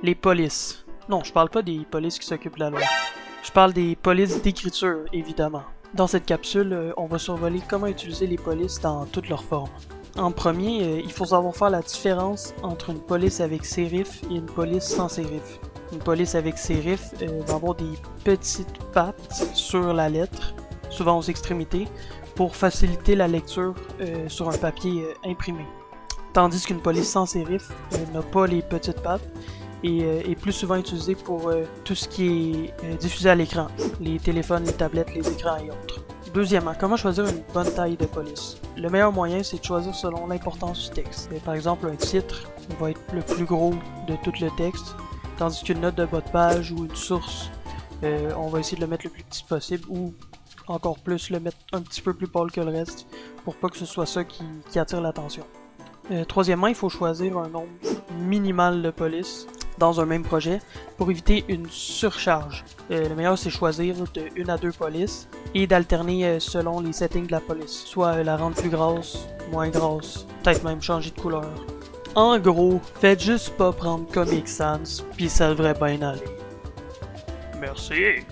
Les polices. Non, je parle pas des polices qui s'occupent de la loi. Je parle des polices d'écriture, évidemment. Dans cette capsule, on va survoler comment utiliser les polices dans toutes leurs formes. En premier, il faut savoir faire la différence entre une police avec sérif et une police sans sérif. Une police avec sérif va avoir des petites pattes sur la lettre, souvent aux extrémités, pour faciliter la lecture sur un papier imprimé. Tandis qu'une police sans sérif n'a pas les petites pattes et est plus souvent utilisée pour tout ce qui est diffusé à l'écran, les téléphones, les tablettes, les écrans et autres. Deuxièmement, comment choisir une bonne taille de police? Le meilleur moyen, c'est de choisir selon l'importance du texte. Par exemple, un titre va être le plus gros de tout le texte, tandis qu'une note de bas de page ou une source, on va essayer de le mettre le plus petit possible ou encore plus le mettre un petit peu plus pâle que le reste pour pas que ce soit ça qui attire l'attention. Troisièmement, il faut choisir un nombre minimal de polices dans un même projet pour éviter une surcharge. Le meilleur, c'est choisir de 1 à 2 polices et d'alterner selon les settings de la police, soit la rendre plus grasse, moins grasse, peut-être même changer de couleur. En gros, faites juste pas prendre Comic Sans, puis ça devrait bien aller. Merci.